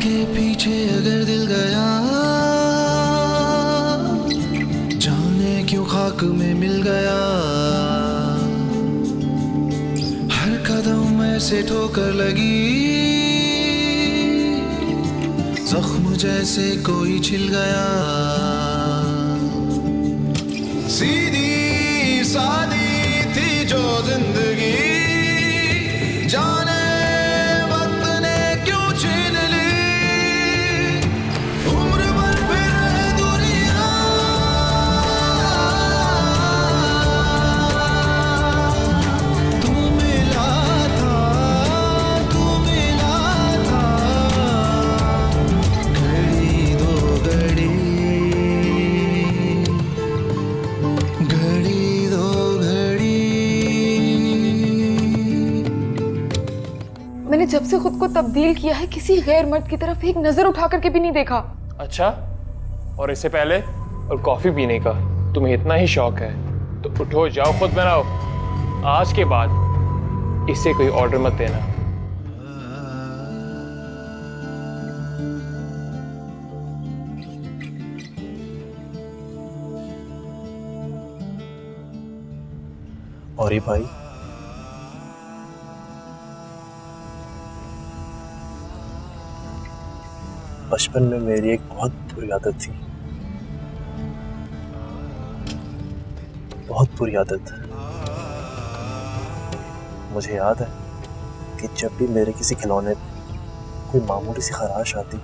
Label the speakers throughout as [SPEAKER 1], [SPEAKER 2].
[SPEAKER 1] के पीछे अगर दिल गया, जाने क्यों खाक में मिल गया। हर कदम ऐसे ठोकर लगी, जख्म जैसे कोई छिल गया। सीधी सादी थी जो जिंदगी, जाने वक्त ने क्यों छीन ली। उम्र भर फिर दुनिया, तू मिला था, तू मिला था। घड़ी दो घड़ी, घड़ी दो घड़ी।
[SPEAKER 2] मैंने जब से खुद को तब्दील किया है, किसी गैर मर्द की तरफ एक नजर उठा करके भी नहीं देखा।
[SPEAKER 3] अच्छा, और इससे पहले और कॉफी पीने का तुम्हें इतना ही शौक है तो उठो, जाओ, खुद बनाओ। आज के बाद इसे कोई ऑर्डर मत देना।
[SPEAKER 4] और ये भाई, बचपन में मेरी एक बहुत बुरी आदत थी, बहुत बुरी आदत। मुझे याद है कि जब भी मेरे किसी खिलौने पे कोई मामूली सी खराश आती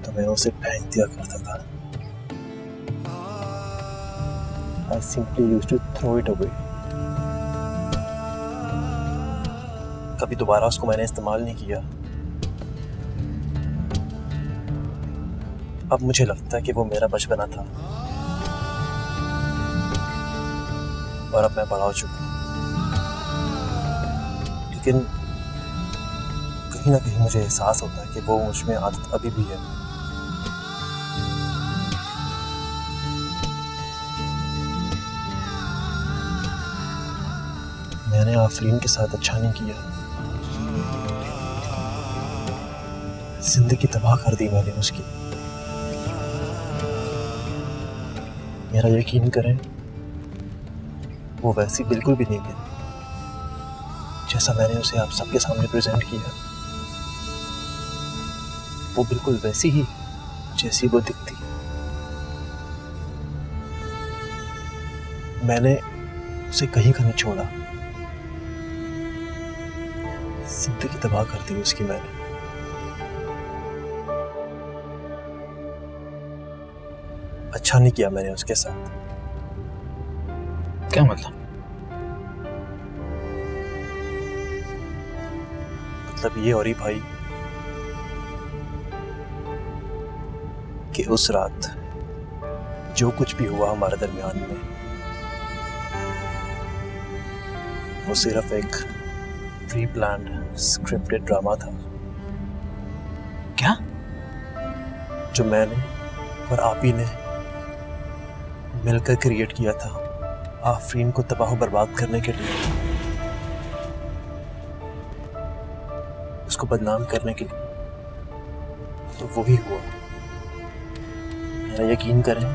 [SPEAKER 4] तो मैं उसे फेंक दिया करता था। I simply used to throw it away. कभी दोबारा उसको मैंने इस्तेमाल नहीं किया। अब मुझे लगता है कि वो मेरा बचपना था और अब मैं बड़ा हो चुका हूं, लेकिन कहीं ना कहीं मुझे एहसास होता है कि वो मुझ में आदत अभी भी है। मैंने आफरीन के साथ अच्छा नहीं किया, जिंदगी तबाह कर दी मैंने उसकी। मेरा यकीन करें, वो वैसी बिल्कुल भी नहीं है जैसा मैंने उसे आप सबके सामने प्रेजेंट किया। वो बिल्कुल वैसी ही जैसी वो दिखती। मैंने उसे कहीं का नहीं छोड़ा, जिंदगी तबाह कर दी उसकी मैंने। अच्छा नहीं किया मैंने उसके साथ।
[SPEAKER 5] क्या मतलब?
[SPEAKER 4] मतलब ये और ही भाई कि उस रात जो कुछ भी हुआ हमारे दरमियान में, वो सिर्फ एक प्री प्लान्ड स्क्रिप्टेड ड्रामा था।
[SPEAKER 5] क्या?
[SPEAKER 4] जो मैंने और आप ही ने मिलकर क्रिएट किया था आफरीन को तबाह बर्बाद करने के लिए, उसको बदनाम करने के लिए। तो वही हुआ। मेरा यकीन करें,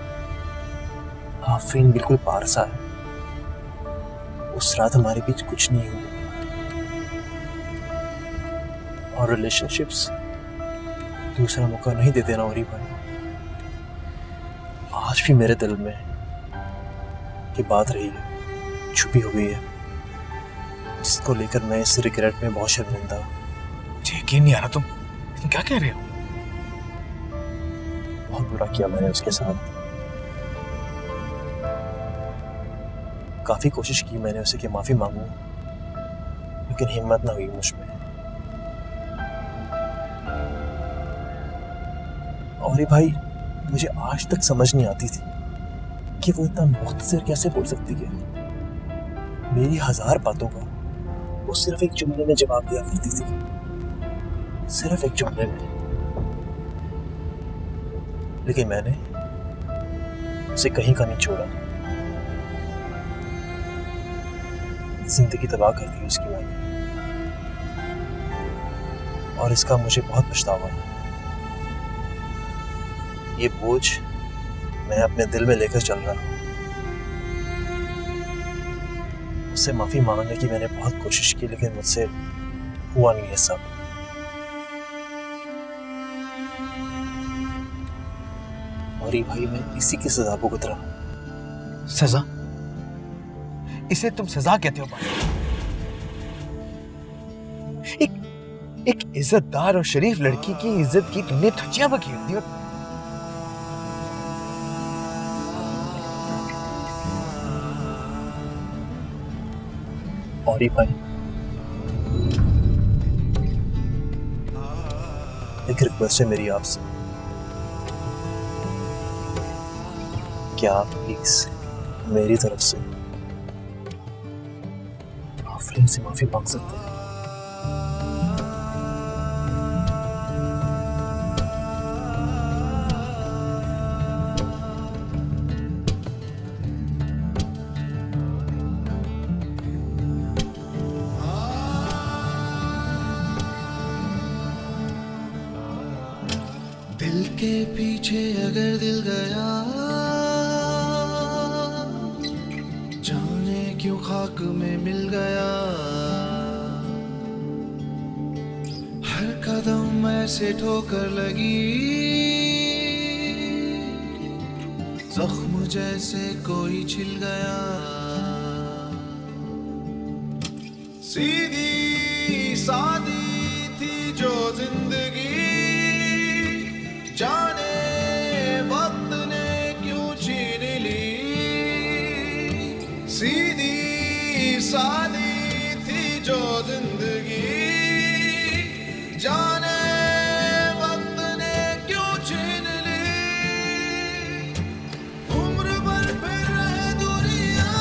[SPEAKER 4] आफरीन बिल्कुल पारसा है। उस रात हमारे बीच कुछ नहीं हुआ और रिलेशनशिप्स दूसरा मौका नहीं देते ना औरी भाई। आज भी मेरे दिल में ये बात रही है, छुपी हुई है, जिसको लेकर मैं इस रिग्रेट में बहुत शर्मिंदा हूं।
[SPEAKER 5] मुझे यकीन नहीं आ रहा, तुम क्या कह रहे हो?
[SPEAKER 4] बहुत बुरा किया मैंने उसके साथ। काफी कोशिश की मैंने उसे कि माफी मांगूं, लेकिन हिम्मत ना हुई मुझ में। और ये भाई, मुझे आज तक समझ नहीं आती थी कि वो इतना मुख्तसर कैसे बोल सकती है। मेरी 1000 बातों का वो सिर्फ एक जुमले में जवाब दिया करती थी, सिर्फ एक जुमले में। लेकिन मैंने उसे कहीं का नहीं छोड़ा, जिंदगी तबाह कर दी उसकी मैंने। और इसका मुझे बहुत पछतावा है। ये बोझ मैं अपने दिल में लेकर चल रहा हूं। उससे माफी मांगने की मैंने बहुत कोशिश की, लेकिन मुझसे हुआ नहीं है सब। और ये भाई, मैं इसी की सजा भुगत रहा हूं।
[SPEAKER 5] सजा? इसे तुम सजा कहते हो भाई? एक इज्जतदार और शरीफ लड़की की इज्जत की तुमने धज्जियां बखेर दी।
[SPEAKER 4] और भाई, एक रिक्वेस्ट है मेरी आपसे, क्या आप प्लीज मेरी तरफ से आफरीन से माफी मांग सकते हैं?
[SPEAKER 1] दिल के पीछे अगर दिल गया, जाने क्यों खाक में मिल गया। हर कदम ऐसे ठोकर लगी, जख्म जैसे कोई छिल गया। सीधी सादी थी जो जिंदगी, जाने वक्त ने क्यों छीन ली। सीधी सादी थी जो जिंदगी, जाने वक्त ने क्यों छीन ली। उम्र भर फिर रहे दूरियां,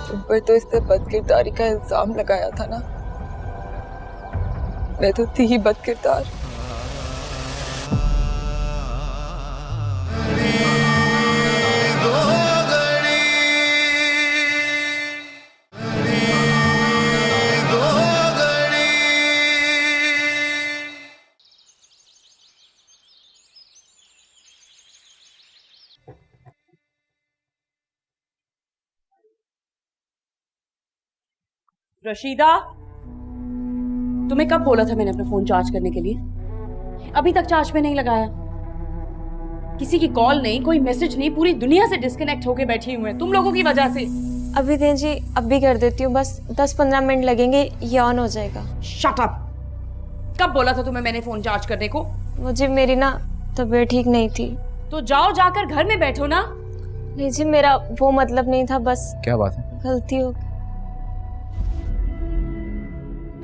[SPEAKER 2] तुम पर तो इससे बदकिरदारी का इल्जाम लगाया था ना। मैं तो थी ही बदकिरदार।
[SPEAKER 6] रशीदा, तुम्हें कब बोला था मैंने अपना फोन चार्ज करने के लिए? अभी तक चार्ज पे नहीं लगाया। किसी की कॉल नहीं, कोई मैसेज नहीं, पूरी दुनिया से डिस्कनेक्ट होके बैठी हुई है तुम लोगों की वजह से।
[SPEAKER 7] अभी दें जी, अब भी कर देती हूँ, बस 10-15 मिनट लगेंगे, ये ऑन हो जाएगा।
[SPEAKER 6] Shut up! कब बोला था तुम्हें मैंने फोन चार्ज करने को?
[SPEAKER 7] मुझे मेरी ना तबीयत ठीक नहीं थी।
[SPEAKER 6] तो जाओ, जाकर घर में बैठो ना।
[SPEAKER 7] नहीं जी, मेरा वो मतलब नहीं था, बस
[SPEAKER 5] क्या बात है?
[SPEAKER 7] गलती हो गई।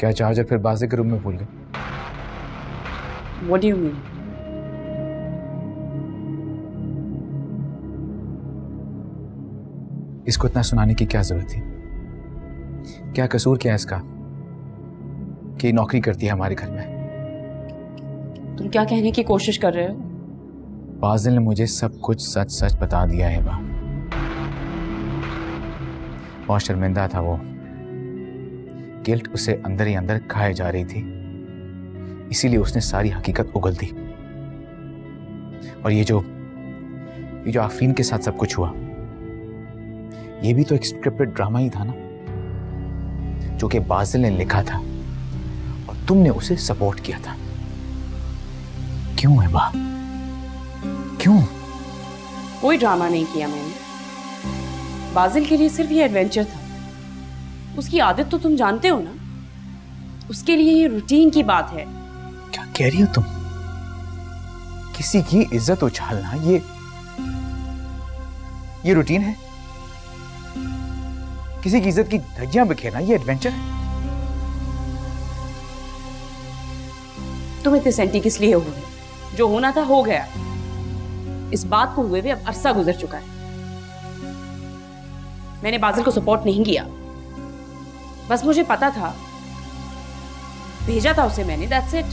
[SPEAKER 5] क्या चार्जर फिर बाजे के रूम में भूल गए?
[SPEAKER 6] What do you mean?
[SPEAKER 5] इसको इतना सुनाने की क्या जरूरत थी? क्या कसूर क्या है इसका कि नौकरी करती है हमारे घर में?
[SPEAKER 6] तुम क्या कहने की कोशिश कर रहे हो?
[SPEAKER 5] बाजिल ने मुझे सब कुछ सच सच बता दिया है। बा बहुत शर्मिंदा था वो। गिल्ट उसे अंदर ही अंदर खाए जा रही थी, इसीलिए उसने सारी हकीकत उगल दी। और ये जो आफरीन के साथ सब कुछ हुआ, ये भी तो एक स्क्रिप्टेड ड्रामा ही था ना, जो कि बाजिल ने लिखा था और तुमने उसे सपोर्ट किया था। क्यों है बा? क्यों?
[SPEAKER 6] कोई ड्रामा नहीं किया मैंने। बाजिल के लिए सिर्फ ये एडवेंचर था। उसकी आदत तो तुम जानते हो ना, उसके लिए ये रूटीन की बात है।
[SPEAKER 5] क्या कह रही हो तुम? किसी की इज्जत उछालना ये रूटीन है? किसी की इज्जत की धज्जियां बिखेरना ये एडवेंचर है?
[SPEAKER 6] तुम इतने सेंटी किस लिए हो गए? जो होना था हो गया। इस बात को हुए भी अब अरसा गुजर चुका है। मैंने बाजिल को सपोर्ट नहीं किया, बस मुझे पता था, भेजा था उसे मैंने, दैट्स इट।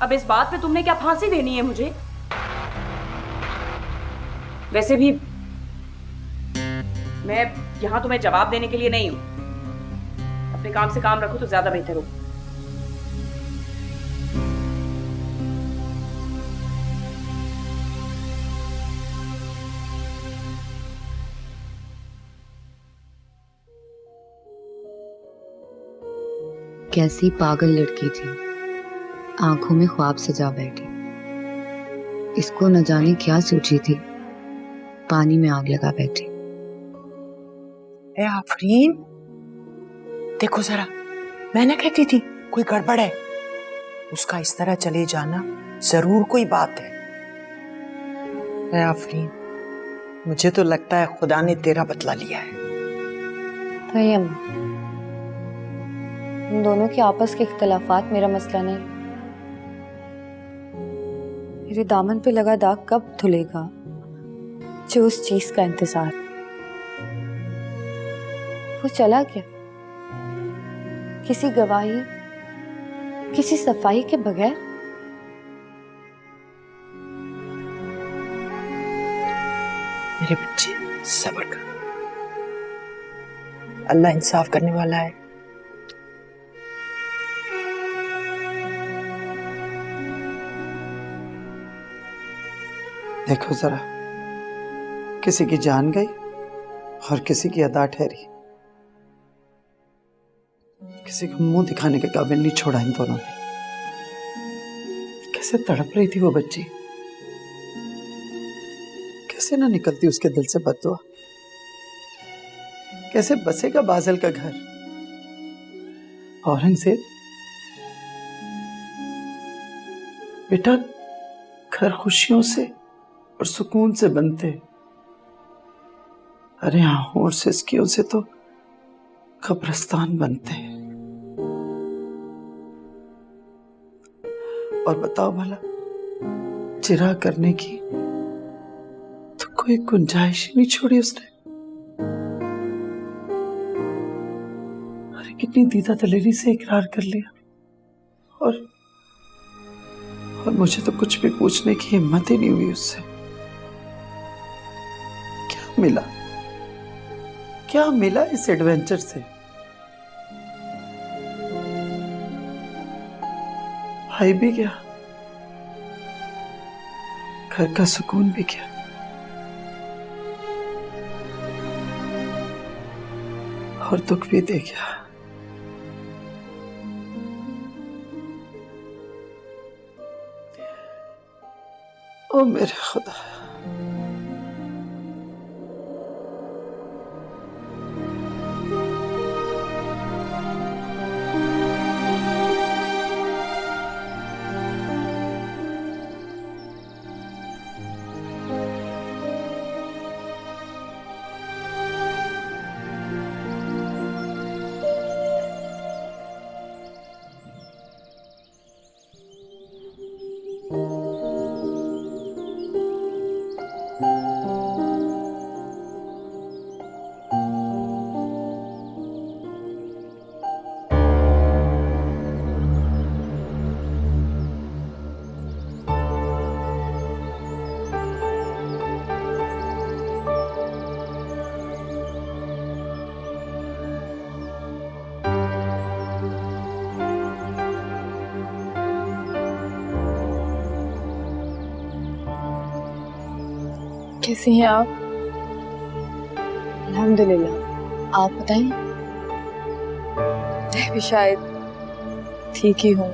[SPEAKER 6] अब इस बात पे तुमने क्या फांसी देनी है मुझे? वैसे भी मैं यहां तुम्हें जवाब देने के लिए नहीं हूं। अपने काम से काम रखो तो ज्यादा बेहतर हो।
[SPEAKER 8] कैसी पागल लड़की थी, आंखों में ख्वाब सजा बैठी। इसको न जाने क्या सोची थी, पानी में आग लगा बैठी।
[SPEAKER 9] ए आफरीन, देखो जरा, मैं ना कहती थी कोई गड़बड़ है। उसका इस तरह चले जाना जरूर कोई बात है। ए आफरीन, मुझे तो लगता है खुदा ने तेरा बदला लिया है।
[SPEAKER 7] नहीं अम्मा, उन दोनों के आपस के इख्तलाफात मेरा मसला नहीं। मेरे दामन पे लगा दाग कब धुलेगा, मुझे उस चीज का इंतजार। वो चला गया किसी गवाही, किसी सफाई के बगैर।
[SPEAKER 9] मेरे बच्चे सब्र कर, अल्लाह इंसाफ करने वाला है। देखो जरा, किसी की जान गई और किसी की अदा ठहरी। किसी को मुंह दिखाने के काबिल नहीं छोड़ा इन दोनों ने। कैसे तड़प रही थी वो बच्ची, कैसे ना निकलती उसके दिल से बद्दुआ। कैसे बसेगा बाजल का घर। औरंगजेब, बेटा घर खुशियों से और सुकून से बनते, अरे आहों और सिसकियों से तो कब्रिस्तान बनते। और बताओ भला, चिरा करने की तो कोई गुंजाइश ही नहीं छोड़ी उसने। अरे कितनी दीदा दलेरी से इकरार कर लिया, और मुझे तो कुछ भी पूछने की हिम्मत ही नहीं हुई उससे। क्या मिला इस एडवेंचर से? भाई भी गया, घर का सुकून भी गया, और दुख भी दे गया। ओ मेरे खुदा,
[SPEAKER 2] कैसी हैं आप?
[SPEAKER 7] अल्हम्दुलिल्लाह, आप बताएं।
[SPEAKER 2] मैं भी शायद ठीक ही हूँ।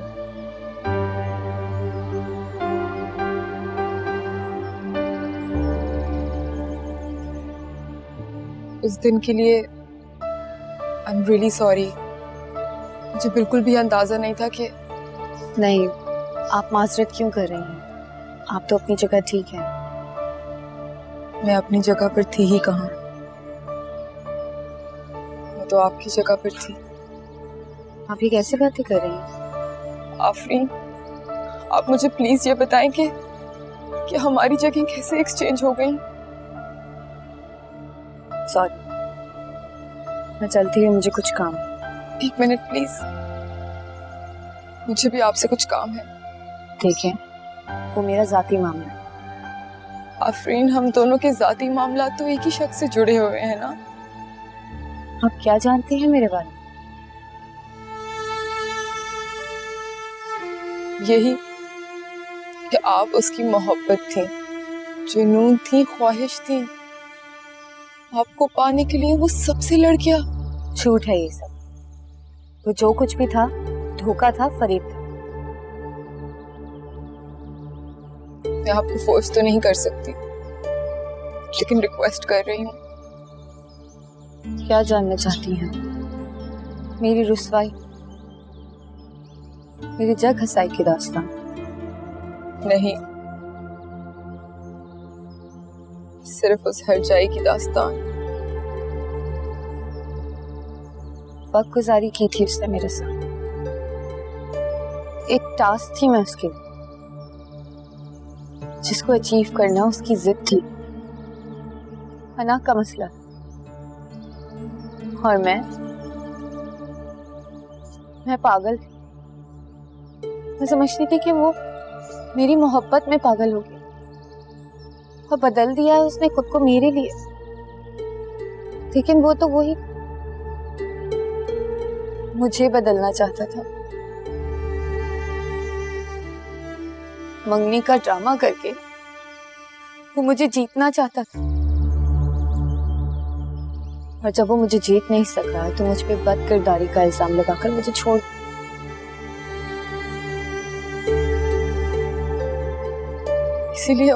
[SPEAKER 2] उस दिन के लिए आई एम रियली सॉरी। मुझे बिल्कुल भी अंदाजा नहीं था कि
[SPEAKER 7] नहीं, आप माजरत क्यों कर रही हैं? आप तो अपनी जगह ठीक हैं।
[SPEAKER 2] मैं अपनी जगह पर थी ही कहाँ। मैं तो आपकी जगह पर थी।
[SPEAKER 7] आप ये कैसे बातें कर रही हैं?
[SPEAKER 2] आफरीन, आप मुझे प्लीज ये बताएं कि हमारी जगह कैसे एक्सचेंज हो गई।
[SPEAKER 7] सॉरी, मैं चलती हूँ, मुझे कुछ काम।
[SPEAKER 2] एक मिनट प्लीज, मुझे भी आपसे कुछ काम है।
[SPEAKER 7] देखें, वो मेरा जाती मामला है।
[SPEAKER 2] आफरीन, हम दोनों के जाती मामला तो एक ही शख्स से जुड़े हुए हैं ना।
[SPEAKER 7] आप क्या जानती हैं मेरे बारे में?
[SPEAKER 2] यही कि आप उसकी मोहब्बत थी, जुनून थी, ख्वाहिश थी। आपको पाने के लिए वो सबसे लड़ गया।
[SPEAKER 7] झूठ है ये सब। वो जो कुछ भी था धोखा था, फरेब था।
[SPEAKER 2] मैं आपको फोर्स तो नहीं कर सकती, लेकिन रिक्वेस्ट कर रही हूँ।
[SPEAKER 7] क्या जानना चाहती हैं? मेरी रुसवाई, मेरी जग हसाई की दास्तान?
[SPEAKER 2] नहीं, सिर्फ उस हरजाई की दास्तान।
[SPEAKER 7] वक्त गुजारी की थी उसने मेरे साथ। एक टास्क थी मैं उसके लिए, जिसको अचीव करना उसकी जिद थी। अना का मसला। और मैं पागल थी। मैं समझती थी कि वो मेरी मोहब्बत में पागल हो गया और बदल दिया है उसने खुद को मेरे लिए। लेकिन वो तो वही मुझे बदलना चाहता था। मंगनी का ड्रामा करके वो मुझे जीतना चाहता था। और जब वो मुझे जीत नहीं सका तो मुझ पे बदकिरदारी का इल्जाम लगाकर मुझे छोड़।
[SPEAKER 2] इसीलिए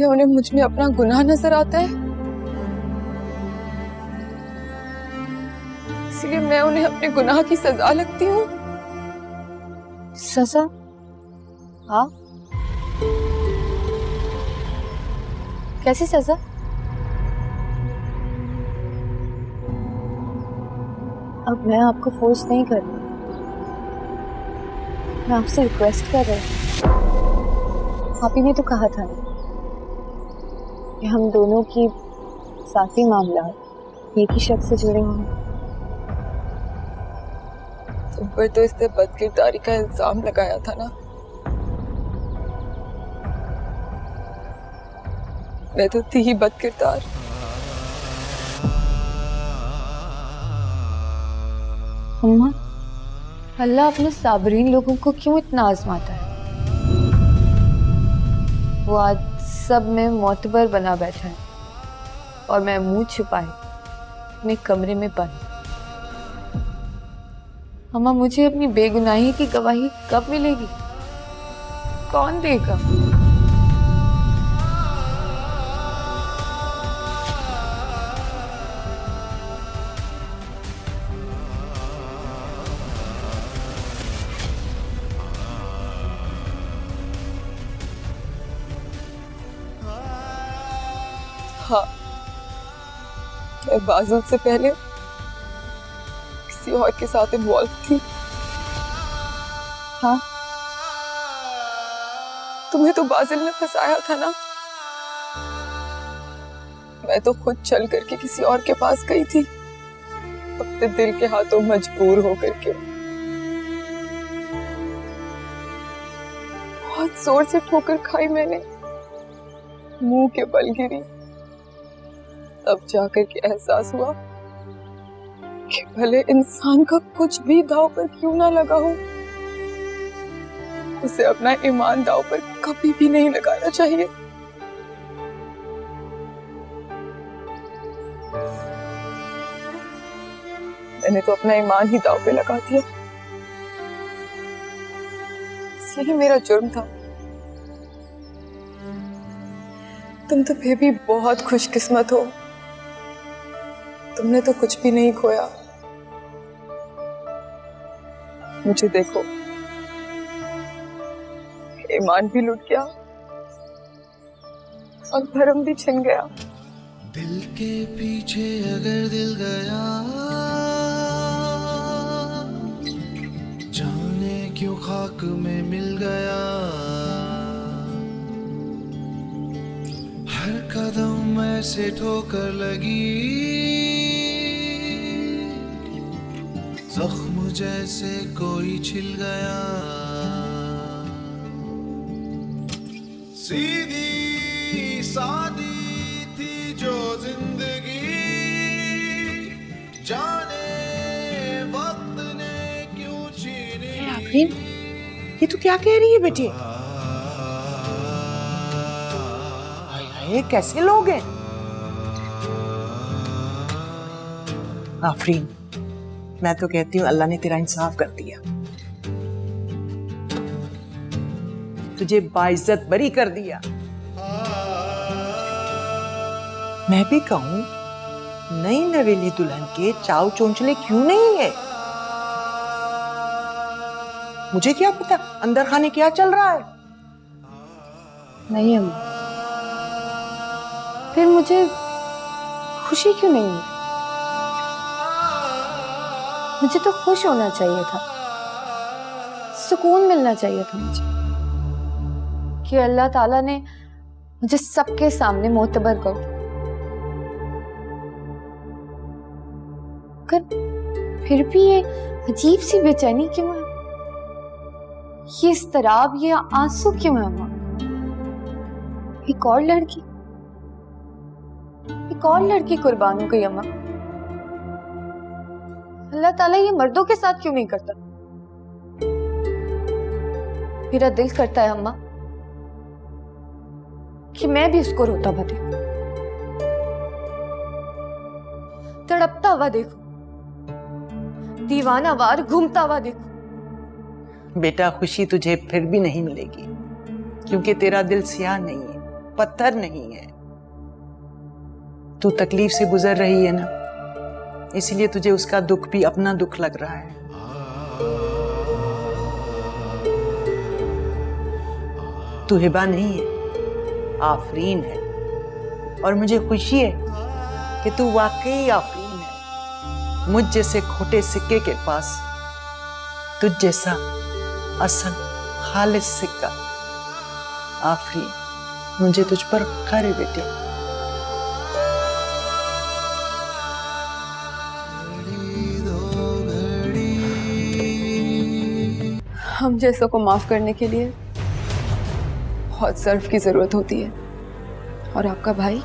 [SPEAKER 2] उन्हें मुझ में अपना गुनाह नजर आता है। इसीलिए मैं उन्हें अपने गुनाह की सजा लगती हूँ।
[SPEAKER 7] सजा? हाँ, कैसी सजा? अब मैं आपको फोर्स नहीं कर रही, मैं आपसे रिक्वेस्ट कर रही हूँ। आप ही ने तो कहा था ना कि हम दोनों की साथी मामला एक ही शख्स से जुड़े होंगे।
[SPEAKER 2] तुम पर तो इसने बदकिरदारी का इल्जाम लगाया था ना। मैं तो थी ही बदकिरदार।
[SPEAKER 7] अम्मा, अल्लाह अपने साबरीन लोगों को क्यों इतना आजमाता है? वो आज सब में मोतबर बना बैठा है और मैं मुंह छुपाए अपने कमरे में बंद। अम्मा, मुझे अपनी बेगुनाही की गवाही कब मिलेगी? कौन देगा?
[SPEAKER 2] हाँ, मैं बाजुल से पहले किसी और के साथ इन्वॉल्व थी।
[SPEAKER 7] हाँ,
[SPEAKER 2] तुम्हें तो बाजिल ने फंसाया था ना। मैं तो खुद चल करके किसी और के पास गई थी, अपने दिल के हाथों मजबूर होकर के। बहुत जोर से ठोकर खाई मैंने, मुंह के बल गिरी। तब जाकर के एहसास हुआ कि भले इंसान का कुछ भी दांव पर क्यों ना लगा हो, उसे अपना ईमान दांव पर कभी भी नहीं लगाना चाहिए। मैंने तो अपना ईमान ही दांव पे लगा दिया। यही मेरा जुर्म था। तुम तो फिर भी बहुत खुशकिस्मत हो, तुमने तो कुछ भी नहीं खोया। मुझे देखो, ईमान भी लुट गया और भरम भी छिन गया।
[SPEAKER 1] दिल के पीछे अगर दिल गया, जाने क्यों खाक में मिल गया। हर कदम ऐसे ठोकर लगी, जख्म जैसे कोई छिल गया। सीधी सादी थी जो जिंदगी, जाने वक्त ने क्यों छीनी।
[SPEAKER 9] आफरीन, ये तू क्या कह रही है बेटी? हाय हाय, कैसे लोग हैं? आफरीन, मैं तो कहती हूँ अल्लाह ने तेरा इंसाफ कर दिया, तुझे बाइज्जत बरी कर दिया। मैं भी कहूं, नई नवेली दुल्हन के चाव चोंचले क्यों नहीं है? मुझे क्या पता अंदर खाने क्या चल रहा है।
[SPEAKER 7] नहीं अम्मा, फिर मुझे खुशी क्यों नहीं हुई? मुझे तो खुश होना चाहिए था, सुकून मिलना चाहिए था मुझे कि अल्लाह ताला ने मुझे सबके सामने मोतबर कर दिया। फिर भी ये अजीब सी बेचैनी क्यों है? ये इस्तराब, ये आंसू क्यों है अम्मा? एक और लड़की कुर्बान हो गई अम्मा। अल्लाह ताला ये मर्दों के साथ क्यों नहीं करता? मेरा दिल करता है अम्मा कि मैं भी उसको रोता हुआ देखूं, तड़पता हुआ देखूं, दीवानावार घूमता हुआ देखूं।
[SPEAKER 9] बेटा, खुशी तुझे फिर भी नहीं मिलेगी, क्योंकि तेरा दिल स्याह नहीं है, पत्थर नहीं है। तू तकलीफ से गुजर रही है ना, इसलिए तुझे उसका दुख भी अपना दुख लग रहा है। तू हिबा नहीं है, आफरीन है, और मुझे खुशी है कि तू वाकई आफरीन है। मुझ जैसे खोटे सिक्के के पास तुझ जैसा असल खालिस सिक्का। आफरीन, मुझे तुझ पर फख्र है बेटे।
[SPEAKER 2] हम जैसों को माफ करने के लिए बहुत सर्फ की जरूरत होती है, और आपका भाई,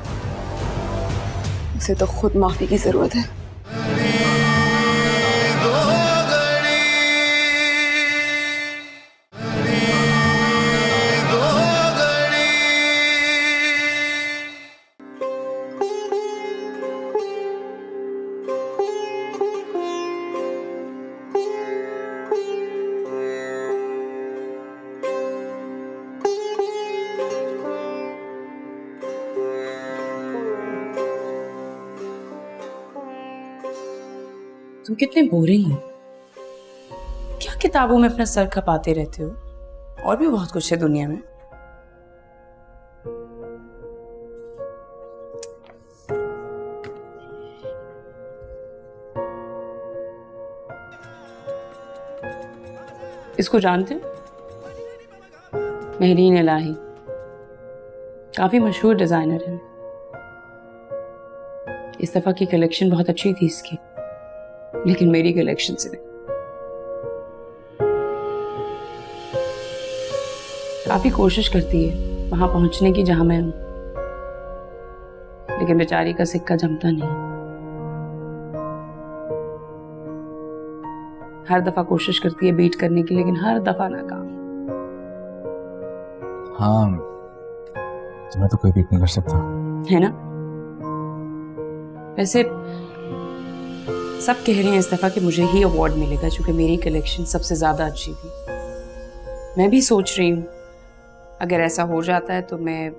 [SPEAKER 2] उसे तो खुद माफी की जरूरत है।
[SPEAKER 6] तुम कितने बोरिंग हो, क्या किताबों में अपना सर खपाते रहते हो? और भी बहुत कुछ है दुनिया में। इसको जानते हो? महरीन इलाही, काफी मशहूर डिजाइनर है। इस दफा की कलेक्शन बहुत अच्छी थी इसकी, लेकिन मेरी कलेक्शन से नहीं। काफी कोशिश करती है वहां पहुंचने की जहां मैं हूं, लेकिन बेचारी का सिक्का जमता नहीं। हर दफा कोशिश करती है बीट करने की, लेकिन हर दफा नाकाम।
[SPEAKER 5] हाँ, तुम्हें तो कोई बीट नहीं कर सकता,
[SPEAKER 6] है ना? वैसे सब कह रहे हैं इस दफा कि मुझे ही अवार्ड मिलेगा, क्योंकि मेरी कलेक्शन सबसे ज्यादा अच्छी थी। मैं भी सोच रही हूँ अगर ऐसा हो जाता है तो मैं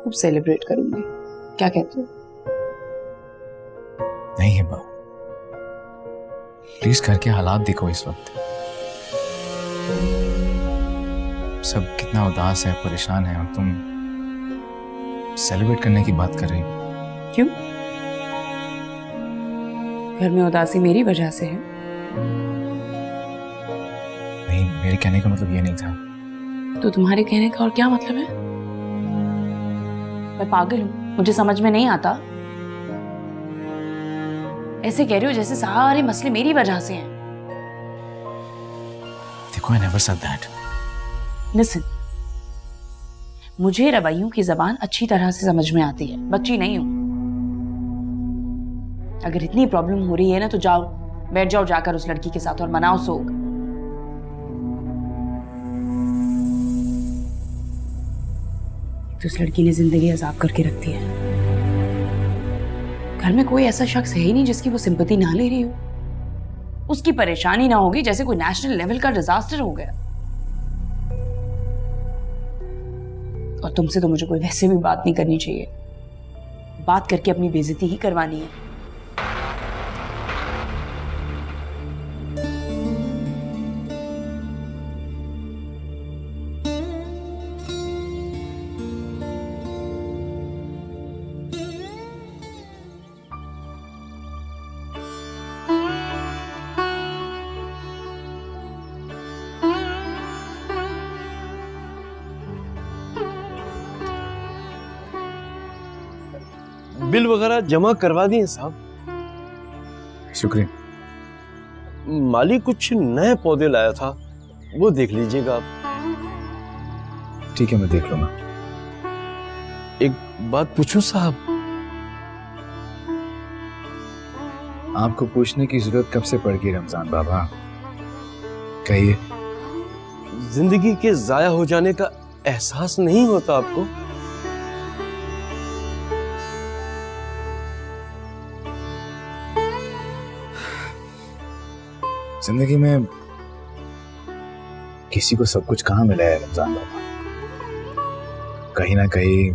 [SPEAKER 6] खूब सेलिब्रेट करूंगी। क्या कहते हो?
[SPEAKER 5] नहीं हिबा, प्लीज घर के हालात देखो इस वक्त। सब कितना उदास है, परेशान है, और तुम सेलिब्रेट करने की बात कर रही हो।
[SPEAKER 6] क्यों? घर में उदासी मेरी वजह से है?
[SPEAKER 5] नहीं, मेरे कहने का मतलब ये नहीं था।
[SPEAKER 6] तो तुम्हारे कहने का और क्या मतलब है? मैं पागल हूं? मुझे समझ में नहीं आता। ऐसे कह रही हो जैसे सारे मसले मेरी वजह से हैं।
[SPEAKER 5] देखो, I never said that.
[SPEAKER 6] Listen, मुझे रवैयों की जबान अच्छी तरह से समझ में आती है, बच्ची नहीं हूं। अगर इतनी प्रॉब्लम हो रही है ना, तो जाओ, बैठ जाओ जाकर उस लड़की के साथ और मनाओ सोग। तो उस लड़की ने जिंदगी अजाब करके रख दी है। घर में कोई ऐसा शख्स है ही नहीं जिसकी वो सिंपैथी ना ले रही हो। उसकी परेशानी ना होगी जैसे कोई नेशनल लेवल का डिजास्टर हो गया। और तुमसे तो मुझे कोई वैसे भी बात नहीं करनी चाहिए, बात करके अपनी बेइज्जती ही करवानी है।
[SPEAKER 10] बिल वगैरह जमा करवा दिए साहब।
[SPEAKER 5] शुक्रिया।
[SPEAKER 10] माली कुछ नए पौधे लाया था, वो देख लीजिएगा आप।
[SPEAKER 5] ठीक है, मैं देख लूंगा।
[SPEAKER 10] एक बात पूछूं साहब?
[SPEAKER 5] आपको पूछने की जरूरत कब से पड़ गई रमजान बाबा? कहिए।
[SPEAKER 10] जिंदगी के जाया हो जाने का एहसास नहीं होता आपको?
[SPEAKER 5] जिंदगी में किसी को सब कुछ कहाँ मिला है रमजान बाबा? कहीं ना कहीं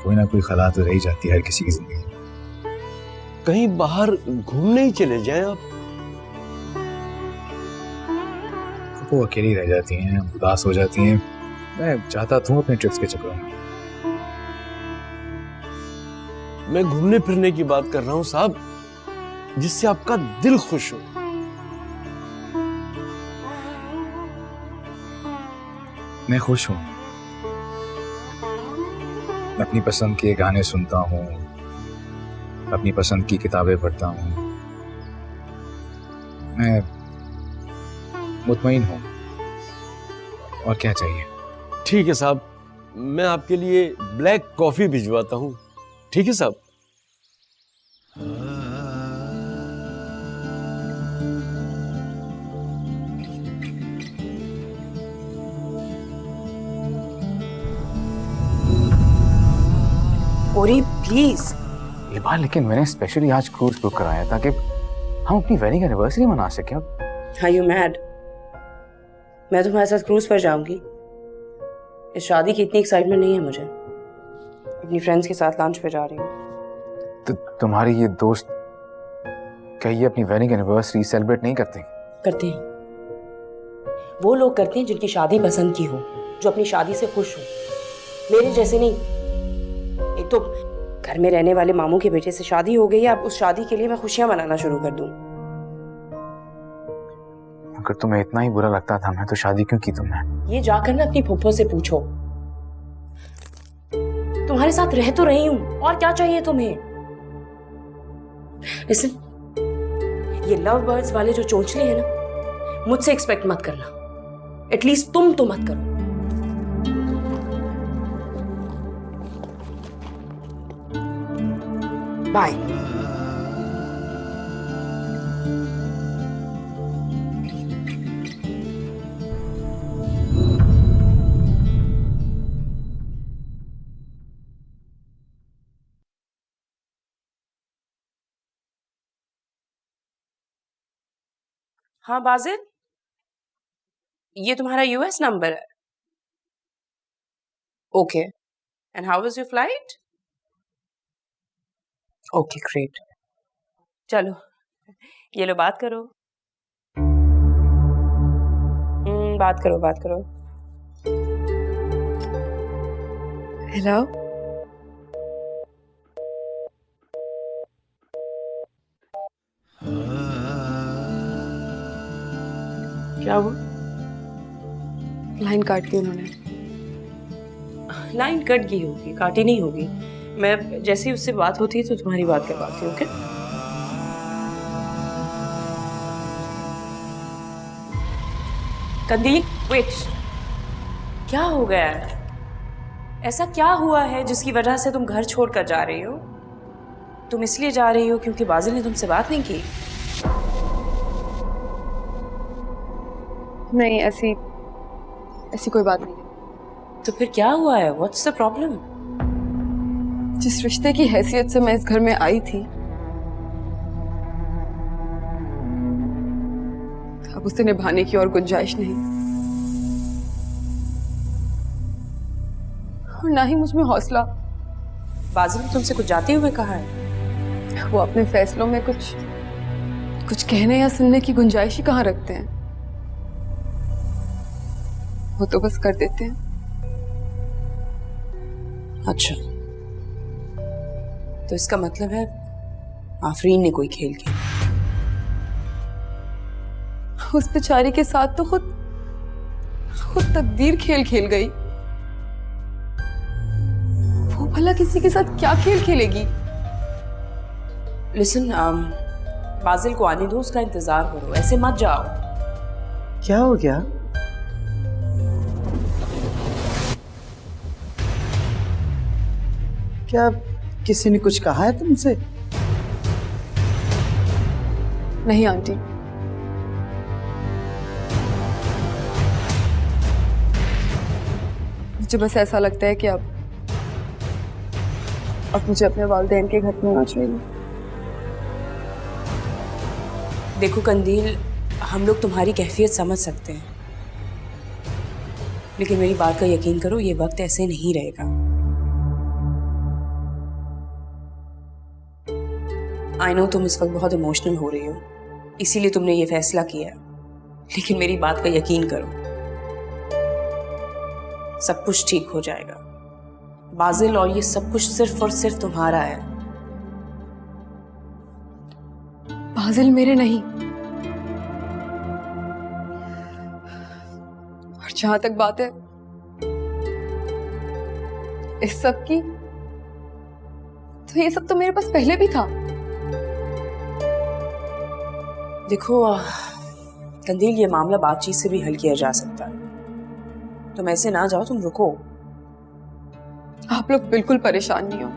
[SPEAKER 5] कोई ना कोई खला तो रही जाती है हर किसी की जिंदगी में।
[SPEAKER 10] कहीं बाहर घूमने ही चले जाएं आप।
[SPEAKER 5] वो अकेली रह जाती हैं, उदास हो जाती हैं। मैं चाहता था अपने ट्रिप्स के चक्कर में।
[SPEAKER 10] मैं घूमने फिरने की बात कर रहा हूं साहब, जिससे आपका दिल खुश हो।
[SPEAKER 5] मैं खुश हूँ, अपनी पसंद के गाने सुनता हूँ, अपनी पसंद की किताबें पढ़ता हूँ। मैं मुतमईन हूँ, और क्या चाहिए?
[SPEAKER 10] ठीक है साहब, मैं आपके लिए ब्लैक कॉफी भिजवाता हूँ। ठीक है साहब?
[SPEAKER 6] ओरी प्लीज।
[SPEAKER 5] ये बात, लेकिन मैंने स्पेशली आज क्रूज बुक कराया ताकि हम अपनी वेडिंग एनिवर्सरी मना सकें।
[SPEAKER 6] Are you mad? मैं तुम्हारे साथ क्रूज पर जाऊंगी। इस शादी की इतनी एक्साइटमेंट नहीं है मुझे। अपनी फ्रेंड्स के साथ लंच पे जा रही हूँ।
[SPEAKER 5] तो तुम्हारी ये दोस्त कहिए अपनी वेडिंग एनिवर्सरी सेलिब्रेट नहीं करते?
[SPEAKER 6] करते हैं। वो लोग करते हैं जिनकी शादी पसंद की हो, जो अपनी शादी से खुश हो। मेरे जैसे नहीं। एक तो घर में रहने वाले मामू के बेटे से शादी हो गई है, अब उस शादी के लिए मैं खुशियां मनाना शुरू कर दूं।
[SPEAKER 5] अगर तुम्हें इतना ही बुरा लगता था, मैं तो शादी क्यों की तुमने? ये
[SPEAKER 6] जाकर ना अपनी फुफ्फो से पूछो। तुम्हारे साथ रह तो रही हूं, और क्या चाहिए तुम्हें? लिसन, ये लव बर्ड्स वाले जो चोंचले हैं ना, मुझसे एक्सपेक्ट मत करना। एटलीस्ट तुम तो मत करो। बाय। हाँ बाजिल, ये तुम्हारा यूएस नंबर है? Okay, and how was your flight? Okay great. चलो ये लो, बात करो। बात करो, बात करो।
[SPEAKER 2] हेलो,
[SPEAKER 6] क्या हुआ?
[SPEAKER 2] लाइन काट दी उन्होंने।
[SPEAKER 6] लाइन कट गई होगी, काटी नहीं होगी। मैं जैसे ही उससे बात होती है तो तुम्हारी बात करवाती हूँ। ओके? कंदील, वेट, क्या हो गया है? ऐसा क्या हुआ है जिसकी वजह से तुम घर छोड़कर जा रही हो? तुम इसलिए जा रही हो क्योंकि बाजिल ने तुमसे बात नहीं की?
[SPEAKER 2] नहीं, ऐसी कोई बात नहीं।
[SPEAKER 6] तो फिर क्या हुआ है? What's the problem?
[SPEAKER 2] जिस रिश्ते की हैसियत से मैं इस घर में आई थी, अब उसे निभाने की और गुंजाइश नहीं, और ना ही मुझ में हौसला।
[SPEAKER 6] बाजिल ने तुमसे कुछ जाते हुए कहा है?
[SPEAKER 2] वो अपने फैसलों में कुछ कहने या सुनने की गुंजाइश ही कहाँ रखते हैं। वो तो बस कर देते हैं।
[SPEAKER 6] अच्छा, तो इसका मतलब है आफरीन ने कोई खेल खेला।
[SPEAKER 2] उस बेचारी के साथ तो खुद तकदीर खेल खेल गई। वो भला किसी के साथ क्या खेल खेलेगी?
[SPEAKER 6] लिसन, बाजिल को आने दो, उसका इंतजार करो, ऐसे मत जाओ।
[SPEAKER 9] क्या हो गया? क्या किसी ने कुछ कहा है तुमसे?
[SPEAKER 2] नहीं आंटी, मुझे बस ऐसा लगता है कि अब मुझे अपने वालिदैन के घर पे होना चाहिए।
[SPEAKER 6] देखो कंदील, हम लोग तुम्हारी कैफियत समझ सकते हैं, लेकिन मेरी बात का यकीन करो, ये वक्त ऐसे नहीं रहेगा। आई नो तुम इस वक्त बहुत इमोशनल हो रही हो, इसीलिए तुमने ये फैसला किया है, लेकिन मेरी बात का यकीन करो, सब कुछ ठीक हो जाएगा। बाजिल और ये सब कुछ सिर्फ और सिर्फ तुम्हारा है।
[SPEAKER 2] बाजिल मेरे नहीं, और जहां तक बात है इस सब की, तो ये सब तो मेरे पास पहले भी था।
[SPEAKER 6] देखो कंदील, ये मामला बातचीत से भी हल किया जा सकता है। तुम ऐसे ना जाओ, तुम रुको।
[SPEAKER 2] आप लोग बिल्कुल परेशान नहीं हो।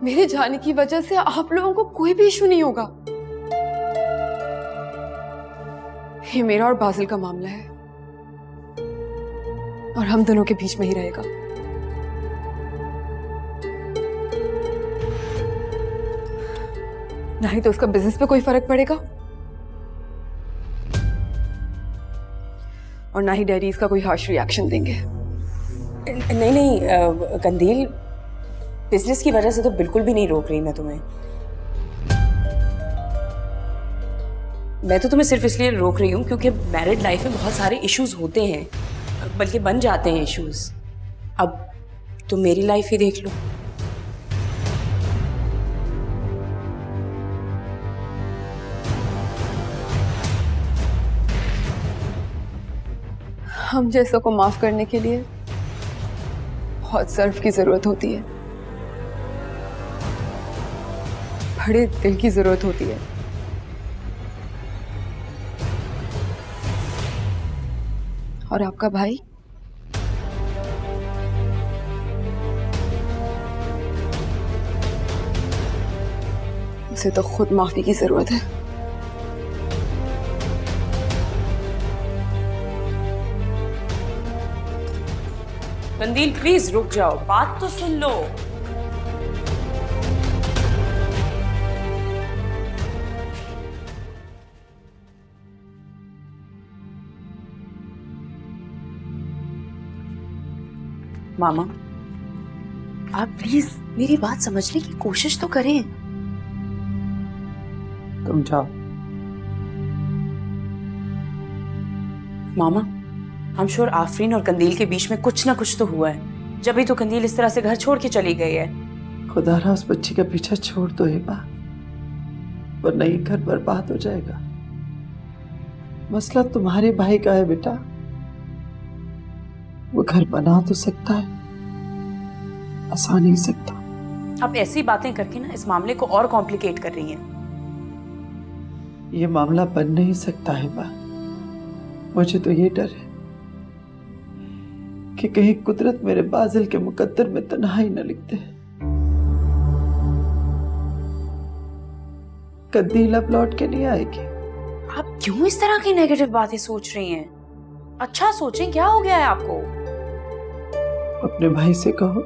[SPEAKER 2] मेरे जाने की वजह से आप लोगों को कोई भी इशू नहीं होगा। ये मेरा और बाजिल का मामला है, और हम दोनों के बीच में ही रहेगा। ना ही तो उसका बिजनेस पे कोई फर्क पड़ेगा, और ना ही डैडी इसका कोई हार्श रिएक्शन देंगे।
[SPEAKER 6] नहीं कंदील, बिजनेस की वजह से तो बिल्कुल भी नहीं रोक रही मैं तुम्हें। मैं तो तुम्हें सिर्फ इसलिए रोक रही हूँ क्योंकि मैरिड लाइफ में बहुत सारे इश्यूज होते हैं, बल्कि बन जाते हैं इश्यूज। अब तुम मेरी लाइफ ही देख लो।
[SPEAKER 2] हम जैसों को माफ करने के लिए बहुत सर्फ की जरूरत होती है, बड़े दिल की जरूरत होती है। और आपका भाई, उसे तो खुद माफी की जरूरत है।
[SPEAKER 6] कंदील प्लीज रुक जाओ, बात तो सुन लो। मामा, आप प्लीज मेरी बात समझने की कोशिश तो करें।
[SPEAKER 9] तुम जाओ।
[SPEAKER 6] मामा, हम श्योर आफरीन और कंदील के बीच में कुछ ना कुछ तो हुआ है, जब भी तो कंदील इस तरह से घर छोड़ के चली गई है।
[SPEAKER 9] खुदा रहा उस बच्ची का पीछा छोड़ दो हेबा, वरना ये घर बर्बाद हो जाएगा। मसला तुम्हारे भाई का है बेटा, वो घर बना तो सकता है, आसान नहीं सकता।
[SPEAKER 6] आप ऐसी बातें करके ना इस मामले को और कॉम्प्लिकेट कर रही हैं।
[SPEAKER 9] ये मामला बन नहीं सकता है बा। मुझे तो ये डर है कि कहीं कुदरत मेरे बाजिल के मुकद्दर में तन्हाई न लिख दे। कंदील अब लौट के नहीं आएगी।
[SPEAKER 6] आप क्यों इस तरह की नेगेटिव बातें सोच रही हैं? अच्छा सोचें, क्या हो गया है आपको?
[SPEAKER 11] अपने भाई से कहो,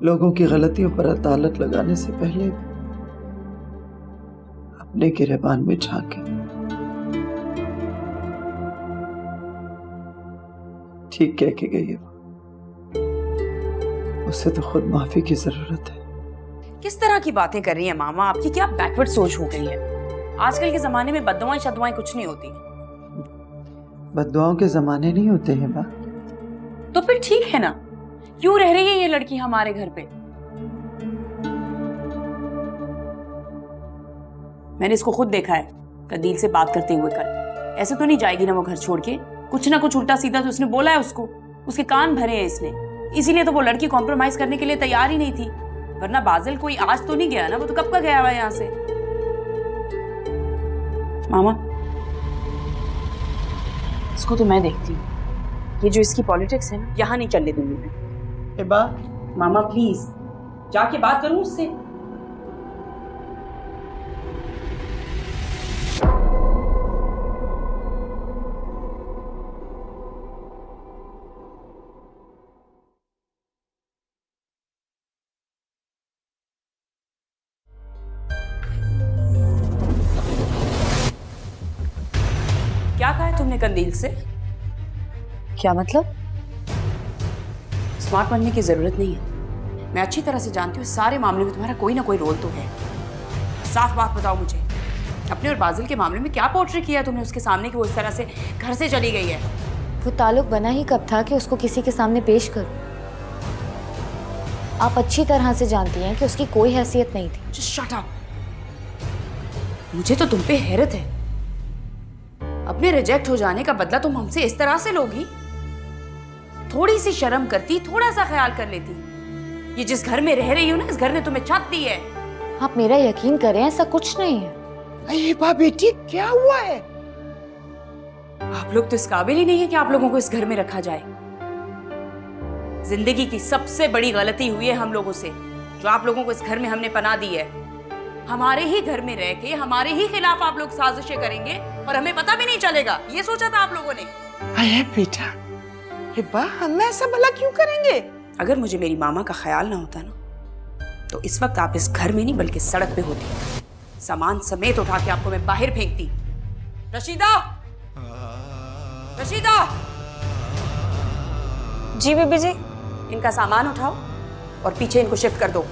[SPEAKER 11] लोगों की गलतियों पर अदालत लगाने से पहले अपने गिरेबान में झांके। ठीक कह के गई है वो। उसे तो खुद माफी की जरूरत है।
[SPEAKER 6] किस तरह की बातें कर रही है मामा? आपकी क्या बैकवर्ड सोच हो गई है? आजकल के जमाने में बद्दुआएं शद्दुआएं कुछ नहीं होती।
[SPEAKER 11] बद्दुआओं के जमाने नहीं होते हैं माँ।
[SPEAKER 6] तो फिर ठीक है ना, क्यों रह रही है ये लड़की हमारे घर पे? मैंने इसको खुद देखा है कंदील से बात करते हुए कल। ऐसे तो नहीं जाएगी ना वो घर छोड़ के। कुछ ना कुछ उल्टा सीधा तो उसने बोला है उसको, उसके कान भरे हैं इसने। इसीलिए तो वो लड़की कॉम्प्रोमाइज करने के लिए तैयार ही नहीं थी, वरना बाजिल कोई आज तो नहीं गया ना, वो तो कब का गया हुआ है यहाँ से। मामा, इसको तो मैं देखती हूँ, ये जो इसकी पॉलिटिक्स है ना, यहाँ नहीं चलने दूंगी मैं।
[SPEAKER 11] हिबा,
[SPEAKER 6] मामा प्लीज जाके बात करूं उससे। क्या कहा है तुमने कंदील से?
[SPEAKER 7] क्या मतलब?
[SPEAKER 6] स्मार्ट बनने की जरूरत नहीं है, मैं अच्छी तरह से जानती हूँ सारे मामले में तुम्हारा कोई ना कोई रोल तो है। साफ बात बताओ मुझे, अपने और बाजिल के मामले में क्या पोर्ट्रे किया तुमने उसके सामने कि वो इस तरह से घर से चली गई है?
[SPEAKER 7] वो ताल्लुक बना ही कब था कि उसको किसी के सामने पेश करूं? आप अच्छी तरह से जानती हैं कि उसकी कोई हैसियत नहीं थी।
[SPEAKER 6] Just shut up। मुझे तो तुम पे हैरत है, अपने रिजेक्ट हो जाने का बदला तुम हमसे इस तरह से लोगी? थोड़ी सी शर्म करती, थोड़ा सा ख्याल कर लेती। ये जिस घर में रह रही हो ना, इस घर ने तुम्हें छत दी है।
[SPEAKER 7] आप मेरा यकीन करें, ऐसा कुछ नहीं है।
[SPEAKER 9] अरे बेटी, क्या हुआ है?
[SPEAKER 6] आप लोग तो इस काबिल ही नहीं है कि आप लोगों को इस घर में रखा जाए। जिंदगी की सबसे बड़ी गलती हुई है हम लोगों से, जो आप लोगों को इस घर में हमने पनाह दी है। हमारे ही घर में रह के हमारे ही खिलाफ आप लोग साजिशें करेंगे और हमें पता भी नहीं चलेगा, ये सोचा था आप लोगों ने?
[SPEAKER 9] अरे बेटा, हिब्बा, हम ऐसा भला क्यों करेंगे?
[SPEAKER 6] अगर मुझे मेरी मामा का ख्याल ना होता ना, तो इस वक्त आप इस घर में नहीं बल्कि सड़क पे होती। सामान समेत उठा के आपको मैं बाहर फेंकती। रशीदा, रशीदा।
[SPEAKER 7] जी बीबी जी।
[SPEAKER 6] इनका सामान उठाओ और पीछे इनको शिफ्ट कर दो,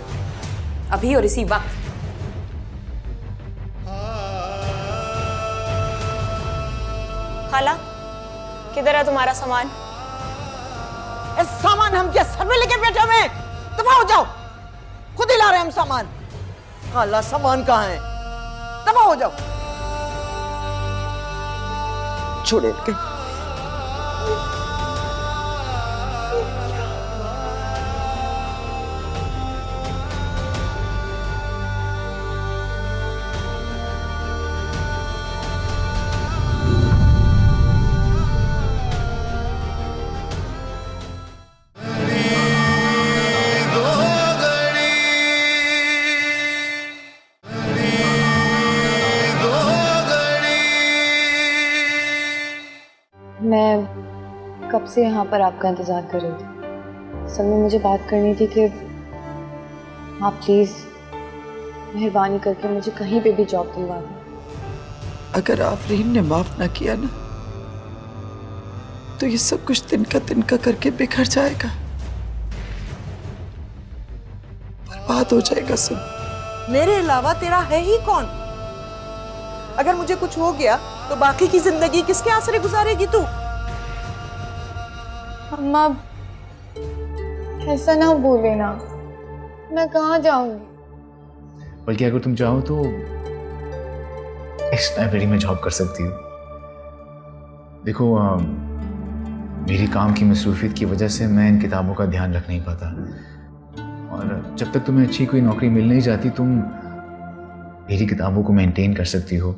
[SPEAKER 6] अभी और इसी वक्त।
[SPEAKER 7] खाला, किधर है तुम्हारा सामान?
[SPEAKER 9] सामान हम क्या सर में लेके बैठे हुए? दफा हो जाओ, खुद ही ला रहे हम सामान। खाला, सामान कहाँ है? दफा हो जाओ। छोड़े के
[SPEAKER 7] मैं कब से यहाँ पर आपका इंतजार कर रही थी। असल में मुझे बात करनी थी कि आप प्लीज मेहरबानी करके मुझे कहीं पे भी जॉब दिलवा दें।
[SPEAKER 11] अगर आफरीन ने माफ ना किया ना, तो ये सब कुछ तिनका करके बिखर जाएगा, बर्बाद हो जाएगा सब।
[SPEAKER 9] मेरे अलावा तेरा है ही कौन? अगर मुझे कुछ हो गया तो बाकी की जिंदगी किसके आसरे गुजारेगी तू?
[SPEAKER 7] अम्मा, ऐसा ना बोले ना, मैं कहाँ जाऊंगी?
[SPEAKER 5] बल्कि अगर तुम चाहो तो इस लाइब्रेरी में जॉब कर सकती हो। देखो, मेरी काम की मसरूफियत की वजह से मैं इन किताबों का ध्यान रख नहीं पाता, और जब तक तुम्हें अच्छी कोई नौकरी मिल नहीं जाती, तुम मेरी किताबों को मेंटेन कर सकती हो।